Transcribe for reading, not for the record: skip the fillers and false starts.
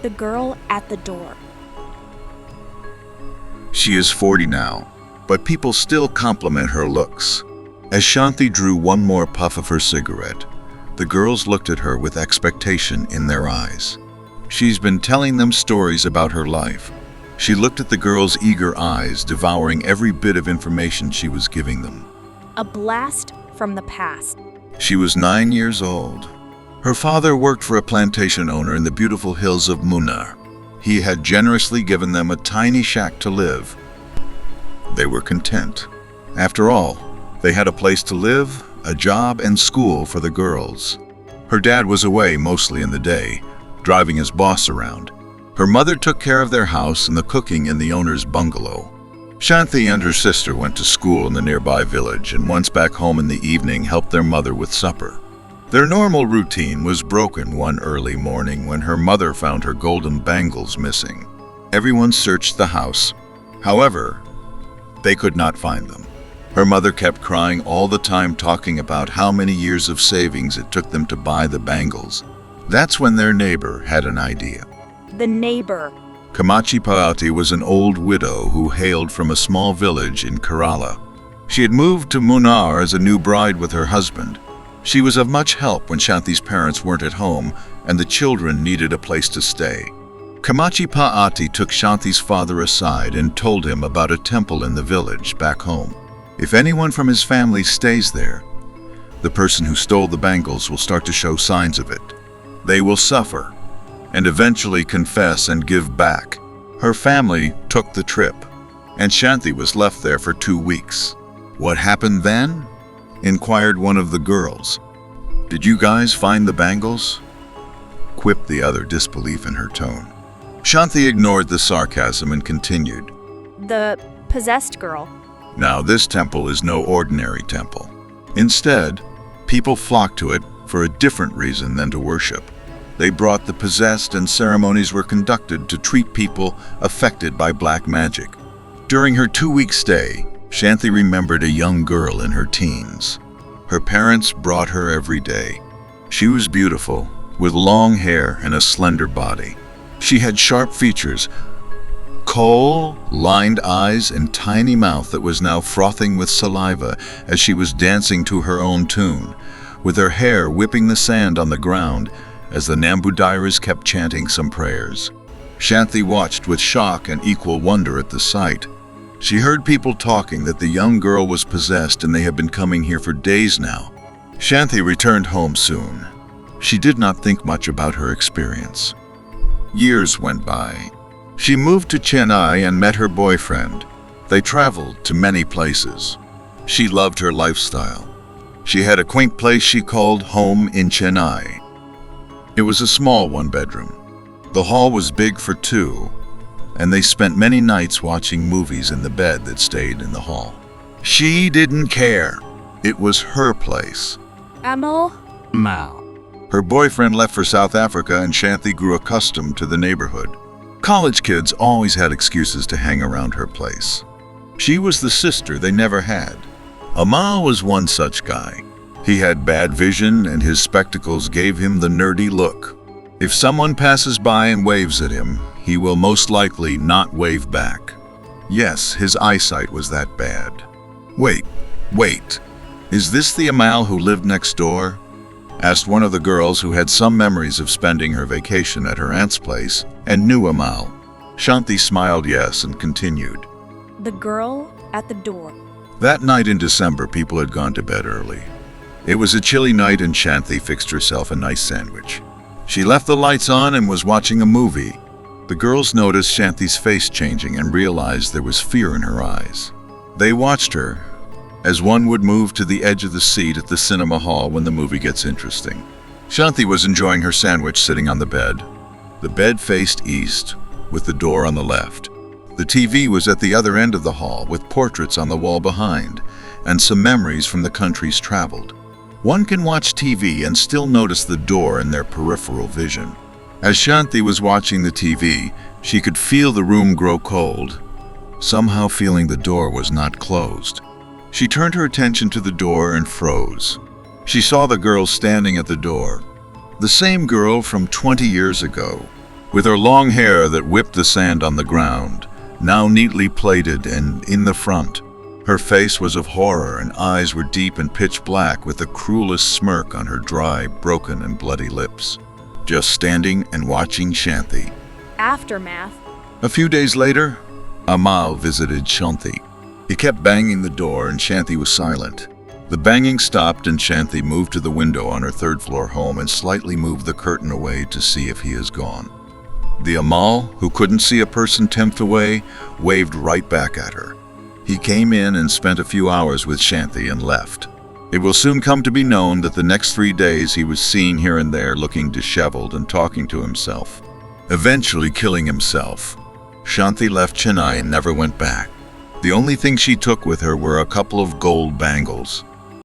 The girl at the door. She is 40 now, but people still compliment her looks. As Shanthi drew one more puff of her cigarette, the girls looked at her with expectation in their eyes. She's been telling them stories about her life. She looked at the girls' eager eyes, devouring every bit of information she was giving them. A blast from the past. She was 9 years old. Her father worked for a plantation owner in the beautiful hills of Munnar. He had generously given them a tiny shack to live. They were content. After all, they had a place to live, a job, and school for the girls. Her dad was away mostly in the day, driving his boss around. Her mother took care of their house and the cooking in the owner's bungalow. Shanthi and her sister went to school in the nearby village and once back home in the evening helped their mother with supper. Their normal routine was broken one early morning when her mother found her golden bangles missing. Everyone searched the house. However, they could not find them. Her mother kept crying all the time, talking about how many years of savings it took them to buy the bangles. That's when their neighbor had an idea. The neighbor. Kamachi Paati was an old widow who hailed from a small village in Kerala. She had moved to Munnar as a new bride with her husband. She was of much help when Shanthi's parents weren't at home and the children needed a place to stay. Kamachi Paati took Shanthi's father aside and told him about a temple in the village back home. If anyone from his family stays there, the person who stole the bangles will start to show signs of it. They will suffer and eventually confess and give back. Her family took the trip, and Shanthi was left there for 2 weeks. What happened then? Inquired one of the girls. Did you guys find the bangles? Quipped the other, disbelief in her tone. Shanthi ignored the sarcasm and continued. The possessed girl. Now this temple is no ordinary temple. Instead, people flocked to it for a different reason than to worship. They brought the possessed and ceremonies were conducted to treat people affected by black magic. During her 2-week stay, Shanthi remembered a young girl in her teens. Her parents brought her every day. She was beautiful, with long hair and a slender body. She had sharp features, kohl-lined eyes, and tiny mouth that was now frothing with saliva as she was dancing to her own tune, with her hair whipping the sand on the ground as the Nambudairas kept chanting some prayers. Shanthi watched with shock and equal wonder at the sight. She heard people talking that the young girl was possessed and they had been coming here for days now. Shanthi returned home soon. She did not think much about her experience. Years went by. She moved to Chennai and met her boyfriend. They traveled to many places. She loved her lifestyle. She had a quaint place she called home in Chennai. It was a small one-bedroom. The hall was big for 2, and they spent many nights watching movies in the bed that stayed in the hall. She didn't care. It was her place. Amal? Mal. Her boyfriend left for South Africa and Shanthi grew accustomed to the neighborhood. College kids always had excuses to hang around her place. She was the sister they never had. Amal was one such guy. He had bad vision and his spectacles gave him the nerdy look. If someone passes by and waves at him, he will most likely not wave back. Yes, his eyesight was that bad. Wait. Is this the Amal who lived next door? Asked one of the girls who had some memories of spending her vacation at her aunt's place and knew Amal. Shanthi smiled yes and continued. The girl at the door. That night in December, people had gone to bed early. It was a chilly night and Shanthi fixed herself a nice sandwich. She left the lights on and was watching a movie. The girls noticed Shanthi's face changing and realized there was fear in her eyes. They watched her, as one would move to the edge of the seat at the cinema hall when the movie gets interesting. Shanthi was enjoying her sandwich sitting on the bed. The bed faced east, with the door on the left. The TV was at the other end of the hall with portraits on the wall behind, and some memories from the countries traveled. One can watch TV and still notice the door in their peripheral vision. As Shanthi was watching the TV, she could feel the room grow cold, somehow feeling the door was not closed. She turned her attention to the door and froze. She saw the girl standing at the door, the same girl from 20 years ago. with her long hair that whipped the sand on the ground, now neatly plaited and in the front. Her face was of horror and eyes were deep and pitch black with the cruelest smirk on her dry, broken and bloody lips. Just standing and watching Shanthi. Aftermath. A few days later, Amal visited Shanthi. He kept banging the door and Shanthi was silent. The banging stopped and Shanthi moved to the window on her third-floor home and slightly moved the curtain away to see if he is gone. The Amal, who couldn't see a person 10th away, waved right back at her. He came in and spent a few hours with Shanthi and left. It will soon come to be known that the next 3 days he was seen here and there looking disheveled and talking to himself, eventually killing himself. Shanthi left Chennai and never went back. The only thing she took with her were a couple of gold bangles.